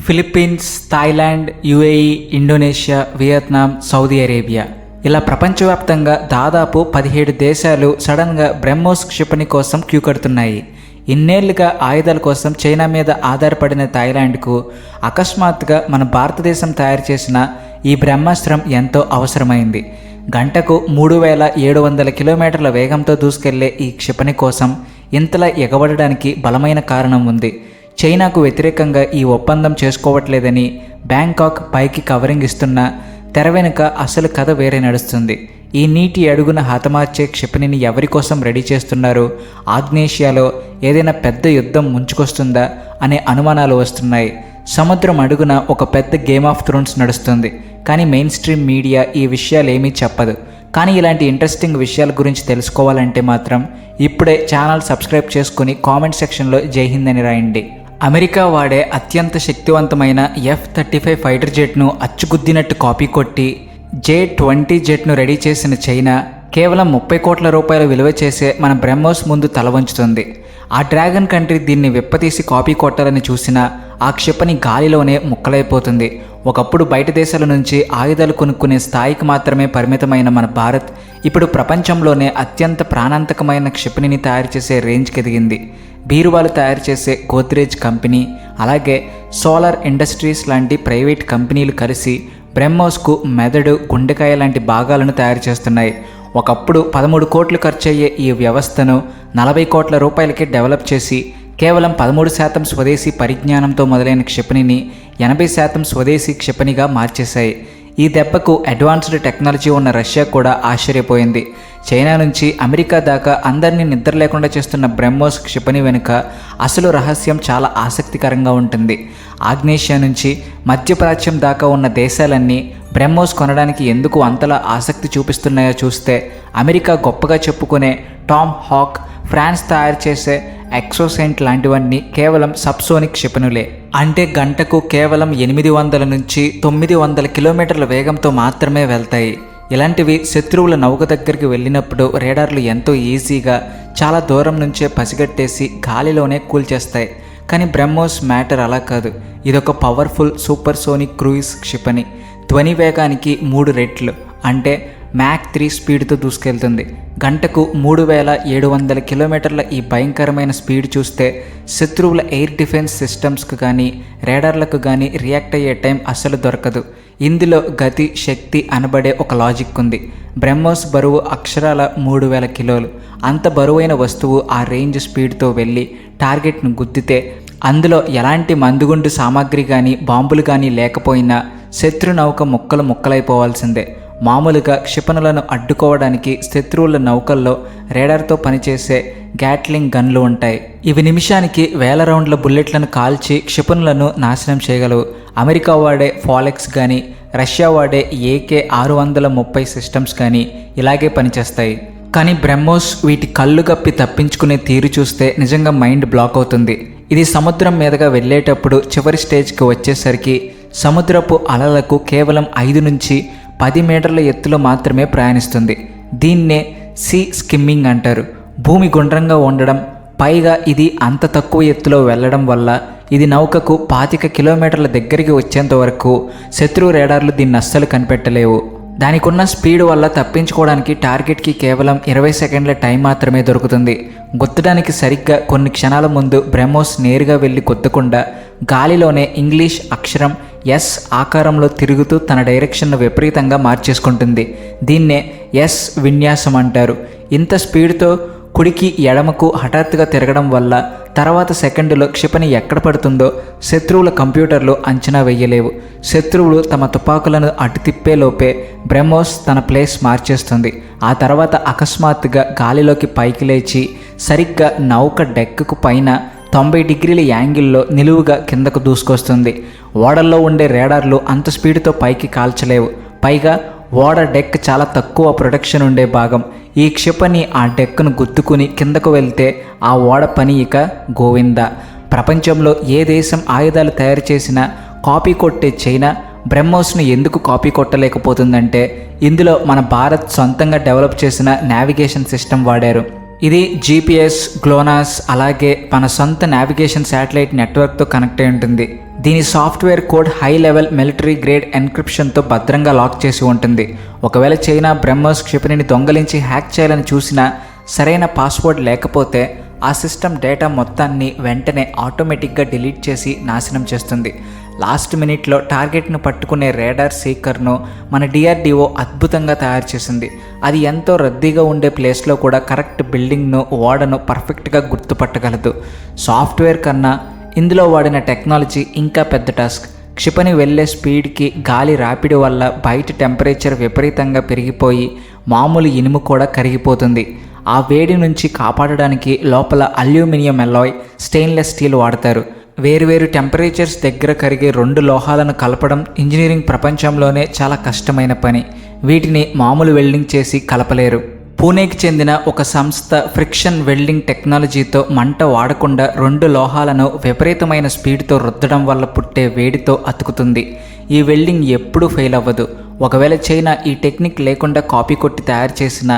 Philippines, Thailand, UAE, Indonesia, Vietnam, Saudi Arabia ఇలా ప్రపంచవ్యాప్తంగా దాదాపు 17 దేశాలు సడన్గా బ్రహ్మోస్ క్షిపణి కోసం క్యూ కడుతున్నాయి. ఇన్నేళ్లుగా ఆయుధాల కోసం చైనా మీద ఆధారపడిన థాయిలాండ్కు అకస్మాత్తుగా మన భారతదేశం తయారు చేసిన ఈ బ్రహ్మాస్త్రం ఎంతో అవసరమైంది. గంటకు 3700 కిలోమీటర్ల వేగంతో దూసుకెళ్లే ఈ క్షిపణి కోసం ఇంతలా ఎగబడడానికి బలమైన కారణం ఉంది. చైనాకు వ్యతిరేకంగా ఈ ఒప్పందం చేసుకోవట్లేదని బ్యాంకాక్ పైకి కవరింగ్ ఇస్తున్న తెర వెనుక అసలు కథ వేరే నడుస్తుంది. ఈ నీటి అడుగున హతమార్చే క్షిపణిని ఎవరి కోసం రెడీ చేస్తున్నారు? ఆగ్నేషియాలో ఏదైనా పెద్ద యుద్ధం ముంచుకొస్తుందా అనే అనుమానాలు వస్తున్నాయి. సముద్రం అడుగున ఒక పెద్ద గేమ్ ఆఫ్ థ్రోన్స్ నడుస్తుంది, కానీ మెయిన్ స్ట్రీమ్ మీడియా ఈ విషయాలు ఏమీ చెప్పదు. కానీ ఇలాంటి ఇంట్రెస్టింగ్ విషయాల గురించి తెలుసుకోవాలంటే మాత్రం ఇప్పుడే ఛానల్ సబ్స్క్రైబ్ చేసుకుని కామెంట్ సెక్షన్లో జై హింద్ అని రాయండి. అమెరికా వాడే అత్యంత శక్తివంతమైన F-35 ఫైటర్ జెట్ను అచ్చుగుద్దినట్టు కాపీ కొట్టి J-20 జెట్ను రెడీ చేసిన చైనా కేవలం 30 కోట్ల రూపాయలు విలువ చేసే మన బ్రహ్మోస్ ముందు తల వంచుతుంది. ఆ డ్రాగన్ కంట్రీ దీన్ని విప్పతీసి కాపీ కొట్టాలని చూసినా ఆ క్షిపణి గాలిలోనే ముక్కలైపోతుంది. ఒకప్పుడు బయట దేశాల నుంచి ఆయుధాలు కొనుక్కునే స్థాయికి మాత్రమే పరిమితమైన మన భారత్ ఇప్పుడు ప్రపంచంలోనే అత్యంత ప్రాణాంతకమైన క్షిపణిని తయారు చేసే రేంజ్కి ఎదిగింది. బీరువాలు తయారు చేసే గోద్రేజ్ కంపెనీ, అలాగే సోలార్ ఇండస్ట్రీస్ లాంటి ప్రైవేట్ కంపెనీలు కలిసి బ్రహ్మోస్కు మెదడు, గుండెకాయ లాంటి భాగాలను తయారు చేస్తున్నాయి. ఒకప్పుడు 13 కోట్లు ఖర్చయ్యే ఈ వ్యవస్థను 40 కోట్ల రూపాయలకి డెవలప్ చేసి కేవలం 13% స్వదేశీ పరిజ్ఞానంతో మొదలైన క్షిపణిని 80% స్వదేశీ క్షిపణిగా మార్చేశాయి. ఈ దెబ్బకు అడ్వాన్స్డ్ టెక్నాలజీ ఉన్న రష్యా కూడా ఆశ్చర్యపోయింది. చైనా నుంచి అమెరికా దాకా అందరినీ నిద్ర లేకుండా చేస్తున్న బ్రహ్మోస్ క్షిపణి వెనుక అసలు రహస్యం చాలా ఆసక్తికరంగా ఉంటుంది. ఆగ్నేషియా నుంచి మధ్యప్రాచ్యం దాకా ఉన్న దేశాలన్నీ బ్రహ్మోస్ కొనడానికి ఎందుకు అంతలా ఆసక్తి చూపిస్తున్నాయో చూస్తే అమెరికా గొప్పగా చెప్పుకునే టామ్ హాక్, ఫ్రాన్స్ తయారు చేసే ఎక్సోసెంట్ లాంటివన్నీ కేవలం సబ్సోనిక్ క్షిపణులే. అంటే గంటకు కేవలం 800 నుంచి 900 కిలోమీటర్ల వేగంతో మాత్రమే వెళ్తాయి. ఇలాంటివి శత్రువుల నౌక దగ్గరికి వెళ్ళినప్పుడు రేడార్లు ఎంతో ఈజీగా చాలా దూరం నుంచే పసిగట్టేసి గాలిలోనే కూల్చేస్తాయి. కానీ బ్రహ్మోస్ మ్యాటర్ అలా కాదు. ఇదొక పవర్ఫుల్ సూపర్ సోనిక్ క్రూయిజ్ క్షిపణి. ధ్వని వేగానికి 3 రెట్లు అంటే మ్యాక్ 3 స్పీడ్తో దూసుకెళ్తుంది. గంటకు 3700 కిలోమీటర్ల ఈ భయంకరమైన స్పీడ్ చూస్తే శత్రువుల ఎయిర్ డిఫెన్స్ సిస్టమ్స్కు కానీ రేడార్లకు కానీ రియాక్ట్ అయ్యే టైం అస్సలు దొరకదు. ఇందులో గతి, శక్తి అనబడే ఒక లాజిక్ ఉంది. బ్రహ్మోస్ బరువు అక్షరాల 3000 కిలోలు. అంత బరువైన వస్తువు ఆ రేంజ్ స్పీడ్తో వెళ్ళి టార్గెట్ను గుద్దితే అందులో ఎలాంటి మందుగుండు సామాగ్రి కానీ బాంబులు కానీ లేకపోయినా శత్రు నౌక ముక్కలైపోవాల్సిందే. మామూలుగా క్షిపణులను అడ్డుకోవడానికి శత్రువుల నౌకల్లో రేడార్తో పనిచేసే గ్యాట్లింగ్ గన్లు ఉంటాయి. ఇవి నిమిషానికి 1000 రౌండ్ల బుల్లెట్లను కాల్చి క్షిపణులను నాశనం చేయగలవు. అమెరికా వాడే ఫాలెక్స్ కానీ రష్యా వాడే AK-630 సిస్టమ్స్ కానీ ఇలాగే పనిచేస్తాయి. కానీ బ్రహ్మోస్ వీటి కళ్ళు గప్పి తప్పించుకునే తీరు చూస్తే నిజంగా మైండ్ బ్లాక్ అవుతుంది. ఇది సముద్రం మీదుగా వెళ్ళేటప్పుడు చివరి స్టేజ్కి వచ్చేసరికి సముద్రపు అలలకు కేవలం 5 నుంచి 10 మీటర్ల ఎత్తులో మాత్రమే ప్రయాణిస్తుంది. దీన్నే సీ స్కిమ్మింగ్ అంటారు. భూమి గుండ్రంగా ఉండడం, పైగా ఇది అంత తక్కువ ఎత్తులో వెళ్ళడం వల్ల ఇది నౌకకు 25 కిలోమీటర్ల దగ్గరికి వచ్చేంత వరకు శత్రు రేడార్లు దీన్ని అస్సలు కనిపెట్టలేవు. దానికున్న స్పీడ్ వల్ల తప్పించుకోవడానికి టార్గెట్కి కేవలం 20 సెకండ్ల టైం మాత్రమే దొరుకుతుంది. గుద్దడానికి సరిగ్గా కొన్ని క్షణాల ముందు బ్రహ్మోస్ నేరుగా వెళ్ళి గుద్దకుండా గాలిలోనే ఇంగ్లీష్ అక్షరం ఎస్ ఆకారంలో తిరుగుతూ తన డైరెక్షన్ను విపరీతంగా మార్చేసుకుంటుంది. దీన్నే ఎస్ విన్యాసం అంటారు. ఇంత స్పీడ్తో కుడికి ఎడమకు హఠాత్తుగా తిరగడం వల్ల తర్వాత సెకండులో క్షిపణి ఎక్కడ పడుతుందో శత్రువుల కంప్యూటర్లు అంచనా వేయలేవు. శత్రువులు తమ తుపాకులను అటు తిప్పేలోపే బ్రహ్మోస్ తన ప్లేస్ మార్చేస్తుంది. ఆ తర్వాత అకస్మాత్తుగా గాలిలోకి పైకి లేచి సరిగ్గా నౌక డెక్కుకు పైన 90 డిగ్రీల యాంగిల్లో నిలువుగా కిందకు దూసుకొస్తుంది. ఓడల్లో ఉండే రేడార్లు అంత స్పీడ్తో పైకి కాల్చలేవు. పైగా ఓడ డెక్ చాలా తక్కువ ప్రొటెక్షన్ ఉండే భాగం. ఈ క్షిపణి ఆ డెక్ను గుద్దుకుని కిందకు వెళ్తే ఆ ఓడ పని ఇక గోవింద. ప్రపంచంలో ఏ దేశం ఆయుధాలు తయారు చేసినా కాపీ కొట్టే చైనా బ్రహ్మోస్ను ఎందుకు కాపీ కొట్టలేకపోతుందంటే ఇందులో మన భారత్ సొంతంగా డెవలప్ చేసిన నావిగేషన్ సిస్టమ్ వాడారు. ఇది GPS, గ్లోనాస్ అలాగే మన సొంత నావిగేషన్ శాటిలైట్ నెట్వర్క్తో కనెక్ట్ అయి ఉంటుంది. దీని software code high level military grade ఎన్క్రిప్షన్తో భద్రంగా లాక్ చేసి ఉంటుంది. ఒకవేళ చైనా బ్రహ్మోస్ క్షిపణిని దొంగలించి హ్యాక్ చేయాలని చూసినా సరైన పాస్వర్డ్ లేకపోతే ఆ సిస్టమ్ డేటా మొత్తాన్ని వెంటనే ఆటోమేటిక్గా డిలీట్ చేసి నాశనం చేస్తుంది. లాస్ట్ మినిట్లో టార్గెట్ను పట్టుకునే రేడార్ సీకర్ను మన DRDO అద్భుతంగా తయారు చేసింది. అది ఎంతో రద్దీగా ఉండే ప్లేస్లో కూడా కరెక్ట్ బిల్డింగ్ను ఓడను పర్ఫెక్ట్గా గుర్తుపట్టగలదు. సాఫ్ట్వేర్ కన్నా ఇందులో వాడిన టెక్నాలజీ ఇంకా పెద్ద టాస్క్. క్షిపణి వెళ్లే స్పీడ్కి గాలి రాపిడి వల్ల బయట టెంపరేచర్ విపరీతంగా పెరిగిపోయి మామూలు ఇనుము కూడా కరిగిపోతుంది. ఆ వేడి నుంచి కాపాడడానికి లోపల అల్యూమినియం అలాయ్, స్టెయిన్లెస్ స్టీల్ వాడతారు. వేరువేరు టెంపరేచర్స్ దగ్గర కరిగే రెండు లోహాలను కలపడం ఇంజనీరింగ్ ప్రపంచంలోనే చాలా కష్టమైన పని. వీటిని మామూలు వెల్డింగ్ చేసి కలపలేరు. పూణేకి చెందిన ఒక సంస్థ ఫ్రిక్షన్ వెల్డింగ్ టెక్నాలజీతో మంట వాడకుండా రెండు లోహాలను విపరీతమైన స్పీడ్తో రుద్దడం వల్ల పుట్టే వేడితో అతుకుతుంది. ఈ వెల్డింగ్ ఎప్పుడూ ఫెయిల్ అవ్వదు. ఒకవేళ చైనా ఈ టెక్నిక్ లేకుండా కాపీ కొట్టి తయారు చేసిన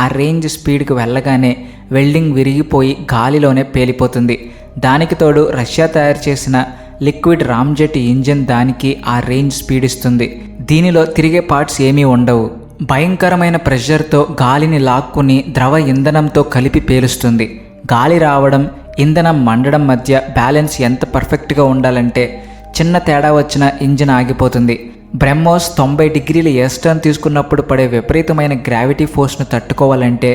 ఆ రేంజ్ స్పీడ్కి వెళ్ళగానే వెల్డింగ్ విరిగిపోయి గాలిలోనే పేలిపోతుంది. దానికి తోడు రష్యా తయారు చేసిన లిక్విడ్ రామ్జెట్ ఇంజిన్ దానికి ఆ రేంజ్ స్పీడ్ ఇస్తుంది. దీనిలో తిరిగే పార్ట్స్ ఏమీ ఉండవు. భయంకరమైన ప్రెషర్తో గాలిని లాక్కుని ద్రవ ఇంధనంతో కలిపి పేలుస్తుంది. గాలి రావడం, ఇంధనం మండడం మధ్య బ్యాలెన్స్ ఎంత పర్ఫెక్ట్గా ఉండాలంటే చిన్న తేడా వచ్చిన ఇంజిన్ ఆగిపోతుంది. బ్రహ్మోస్ 90 డిగ్రీల ఎస్టర్న్ తీసుకున్నప్పుడు పడే విపరీతమైన గ్రావిటీ ఫోర్స్ను తట్టుకోవాలంటే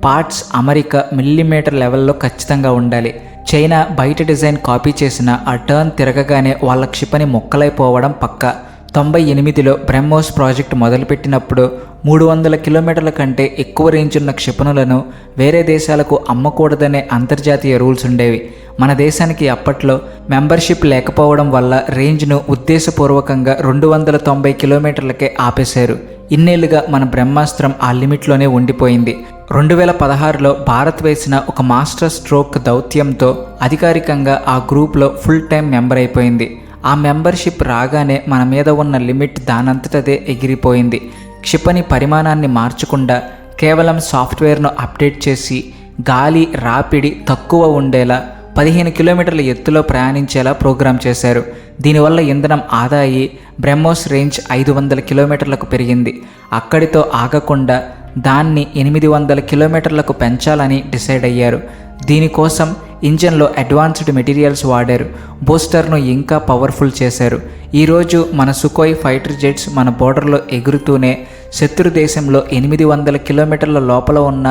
పార్ట్స్ అమరిక మిల్లీమీటర్ లెవెల్లో ఖచ్చితంగా ఉండాలి. చైనా బయట డిజైన్ కాపీ చేసిన ఆ టర్న్ తిరగగానే వాళ్ళ క్షిపణి మొక్కలైపోవడం పక్కా. 98లో బ్రహ్మోస్ ప్రాజెక్టు మొదలుపెట్టినప్పుడు 300 కిలోమీటర్ల కంటే ఎక్కువ రేంజ్ ఉన్న క్షిపణులను వేరే దేశాలకు అమ్మకూడదనే అంతర్జాతీయ రూల్స్ ఉండేవి. మన దేశానికి అప్పట్లో మెంబర్షిప్ లేకపోవడం వల్ల రేంజ్ను ఉద్దేశపూర్వకంగా 290 కిలోమీటర్లకే ఆపేశారు. ఇన్నేళ్లుగా మన బ్రహ్మాస్త్రం ఆ లిమిట్లోనే ఉండిపోయింది. 2016లో భారత్ వేసిన ఒక మాస్టర్ స్ట్రోక్ దౌత్యంతో అధికారికంగా ఆ గ్రూప్లో ఫుల్ టైం మెంబర్ అయిపోయింది. ఆ మెంబర్షిప్ రాగానే మన మీద ఉన్న లిమిట్ దానంతటదే ఎగిరిపోయింది. క్షిపణి పరిమాణాన్ని మార్చకుండా కేవలం సాఫ్ట్వేర్ను అప్డేట్ చేసి గాలి రాపిడి తక్కువ ఉండేలా 15 కిలోమీటర్ల ఎత్తులో ప్రయాణించేలా ప్రోగ్రాం చేశారు. దీనివల్ల ఇంధనం ఆదా అయ్యి బ్రహ్మోస్ రేంజ్ 500 కిలోమీటర్లకు పెరిగింది. అక్కడితో ఆగకుండా దాన్ని 800 కిలోమీటర్లకు పెంచాలని డిసైడ్ అయ్యారు. దీనికోసం ఇంజన్లో అడ్వాన్స్డ్ మెటీరియల్స్ వాడారు. బూస్టర్ను ఇంకా పవర్ఫుల్ చేశారు. ఈరోజు మన సుకోయ్ ఫైటర్ జెట్స్ మన బోర్డర్లో ఎగురుతూనే శత్రు దేశంలో 800 కిలోమీటర్ల లోపల ఉన్న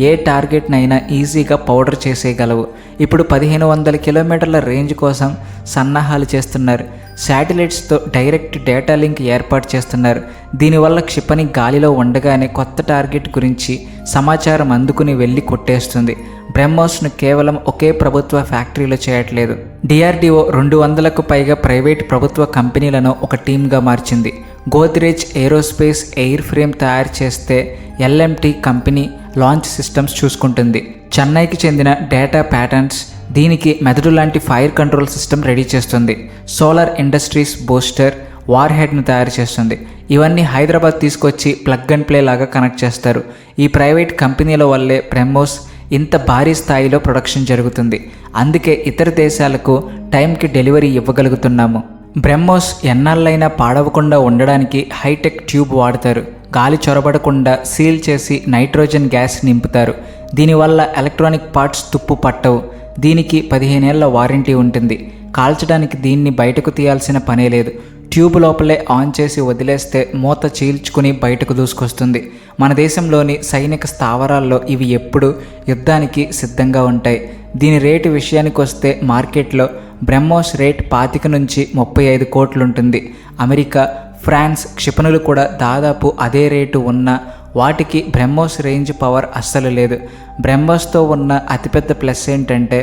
ఏ టార్గెట్నైనా ఈజీగా పౌడర్ చేసేయగలవు. ఇప్పుడు 1500 కిలోమీటర్ల రేంజ్ కోసం సన్నాహాలు చేస్తున్నారు. శాటిలైట్స్తో డైరెక్ట్ డేటా లింక్ ఏర్పాటు చేస్తున్నారు. దీనివల్ల క్షిపణి గాలిలో ఉండగానే కొత్త టార్గెట్ గురించి సమాచారం అందుకుని వెళ్ళి కొట్టేస్తుంది. బ్రహ్మోస్ను కేవలం ఒకే ప్రభుత్వ ఫ్యాక్టరీలో చేయట్లేదు. DRDO 200కు పైగా ప్రైవేట్ ప్రభుత్వ కంపెనీలను ఒక టీమ్గా మార్చింది. గోద్రేజ్ ఏరోస్పేస్ ఎయిర్ ఫ్రేమ్ తయారు చేస్తే LMT కంపెనీ లాంచ్ సిస్టమ్స్ చూసుకుంటుంది. చెన్నైకి చెందిన డేటా ప్యాటర్న్స్ దీనికి మెదడు లాంటి ఫైర్ కంట్రోల్ సిస్టమ్ రెడీ చేస్తుంది. సోలార్ ఇండస్ట్రీస్ బూస్టర్ వార్ హెడ్ను తయారు చేస్తుంది. ఇవన్నీ హైదరాబాద్ తీసుకొచ్చి ప్లగ్ అండ్ ప్లే లాగా కనెక్ట్ చేస్తారు. ఈ ప్రైవేట్ కంపెనీల వల్లే బ్రహ్మోస్ ఇంత భారీ స్థాయిలో ప్రొడక్షన్ జరుగుతుంది. అందుకే ఇతర దేశాలకు టైంకి డెలివరీ ఇవ్వగలుగుతున్నాము. బ్రహ్మోస్ ఎన్నాళ్ళైనా పాడవకుండా ఉండడానికి హైటెక్ ట్యూబ్ వాడతారు. గాలి చొరబడకుండా సీల్ చేసి నైట్రోజన్ గ్యాస్ నింపుతారు. దీనివల్ల ఎలక్ట్రానిక్ పార్ట్స్ తుప్పు పట్టవు. దీనికి 15 ఏళ్ల వారంటీ ఉంటుంది. కాల్చడానికి దీన్ని బయటకు తీయాల్సిన పనే లేదు. ట్యూబ్ లోపలే ఆన్ చేసి వదిలేస్తే మూత చీల్చుకుని బయటకు దూసుకొస్తుంది. మన దేశంలోని సైనిక స్థావరాల్లో ఇవి ఎప్పుడు యుద్ధానికి సిద్ధంగా ఉంటాయి. దీని రేటు విషయానికి వస్తే మార్కెట్లో బ్రహ్మోస్ రేట్ 25 నుంచి 35 కోట్లు ఉంటుంది. అమెరికా, ఫ్రాన్స్ క్షిపణులు కూడా దాదాపు అదే రేటు ఉన్న వాటికి బ్రహ్మోస్ రేంజ్ పవర్ అస్సలు లేదు. బ్రహ్మోస్తో ఉన్న అతిపెద్ద ప్లస్ ఏంటంటే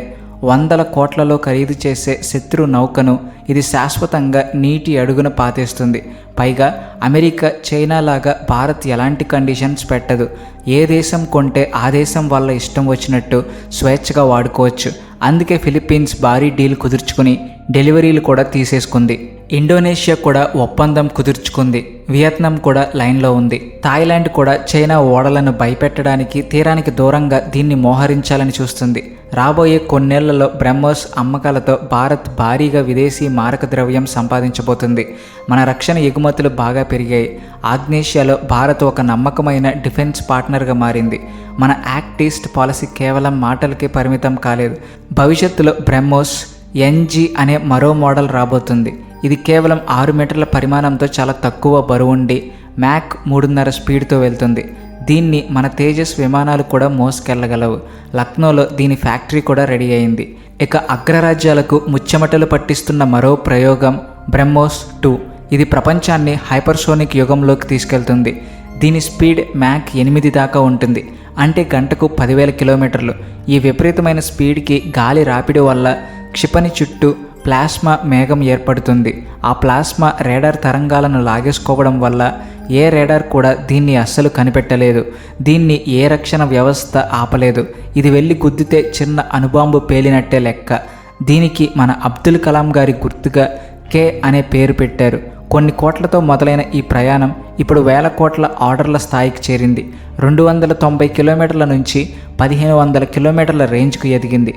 100 కోట్లలో ఖరీదు చేసే శత్రు నౌకను ఇది శాశ్వతంగా నీటి అడుగున పాతేస్తుంది. పైగా అమెరికా, చైనా లాగా భారత్ ఎలాంటి కండిషన్స్ పెట్టదు. ఏ దేశం కొంటే ఆ దేశం వాళ్ళ ఇష్టం వచ్చినట్టు స్వేచ్ఛగా వాడుకోవచ్చు. అందుకే ఫిలిప్పీన్స్ భారీ డీల్ కుదుర్చుకుని డెలివరీలు కూడా తీసేసుకుంది. ఇండోనేషియా కూడా ఒప్పందం కుదుర్చుకుంది. వియత్నాం కూడా లైన్లో ఉంది. థాయిలాండ్ కూడా చైనా ఓడలను భయపెట్టడానికి తీరానికి దూరంగా దీన్ని మోహరించాలని చూస్తుంది. రాబోయే కొన్నేళ్లలో బ్రహ్మోస్ అమ్మకాలతో భారత్ భారీగా విదేశీ మారక ద్రవ్యం సంపాదించబోతుంది. మన రక్షణ ఎగుమతులు బాగా పెరిగాయి. ఆగ్నేషియాలో భారత్ ఒక నమ్మకమైన డిఫెన్స్ పార్ట్నర్గా మారింది. మన యాక్ట్ ఈస్ట్ పాలసీ కేవలం మాటలకే పరిమితం కాలేదు. భవిష్యత్తులో బ్రహ్మోస్ ఎన్జీ అనే మరో మోడల్ రాబోతుంది. ఇది కేవలం 6 మీటర్ల పరిమాణంతో చాలా తక్కువ బరువుండి మ్యాక్ 3.5 స్పీడ్తో వెళ్తుంది. దీన్ని మన తేజస్ విమానాలు కూడా మోసుకెళ్లగలవు. లక్నోలో దీని ఫ్యాక్టరీ కూడా రెడీ అయింది. ఇక అగ్రరాజ్యాలకు ముచ్చెమటలు పట్టిస్తున్న మరో ప్రయోగం బ్రహ్మోస్ 2. ఇది ప్రపంచాన్ని హైపర్సోనిక్ యుగంలోకి తీసుకెళ్తుంది. దీని స్పీడ్ మ్యాక్ 8 దాకా ఉంటుంది, అంటే గంటకు 10,000 కిలోమీటర్లు. ఈ విపరీతమైన స్పీడ్కి గాలి రాపిడి వల్ల క్షిపణి చుట్టూ ప్లాస్మా మేఘం ఏర్పడుతుంది. ఆ ప్లాస్మా రేడార్ తరంగాలను లాగేసుకోవడం వల్ల ఏ రేడార్ కూడా దీన్ని అస్సలు కనిపెట్టలేదు. దీన్ని ఏ రక్షణ వ్యవస్థ ఆపలేదు. ఇది వెళ్ళి గుద్దితే చిన్న అణుబాంబు పేలినట్టే లెక్క. దీనికి మన అబ్దుల్ కలాం గారి గుర్తుగా కే అనే పేరు పెట్టారు. కొన్ని కోట్లతో మొదలైన ఈ ప్రయాణం ఇప్పుడు 1000 కోట్ల ఆర్డర్ల స్థాయికి చేరింది. 290 కిలోమీటర్ల నుంచి 1500 కిలోమీటర్ల రేంజ్కు ఎదిగింది.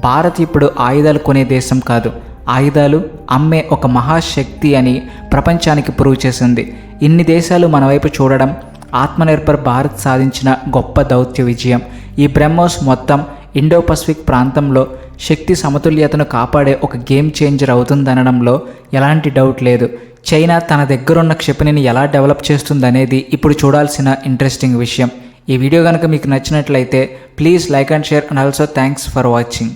భారత్ ఇప్పుడు ఆయుధాలు కొనే దేశం కాదు, ఆయుధాలు అమ్మే ఒక మహాశక్తి అని ప్రపంచానికి ప్రూవ్ చేసింది. ఇన్ని దేశాలు మన వైపు చూడడం ఆత్మనిర్భర్ భారత్ సాధించిన గొప్ప దౌత్య విజయం. ఈ బ్రహ్మోస్ మొత్తం ఇండో పసిఫిక్ ప్రాంతంలో శక్తి సమతుల్యతను కాపాడే ఒక గేమ్ చేంజర్ అవుతుందనడంలో ఎలాంటి డౌట్ లేదు. చైనా తన దగ్గరున్న క్షిపణిని ఎలా డెవలప్ చేస్తుందనేది ఇప్పుడు చూడాల్సిన ఇంట్రెస్టింగ్ విషయం. ఈ వీడియో కనుక మీకు నచ్చినట్లయితే please like and share and also thanks for watching.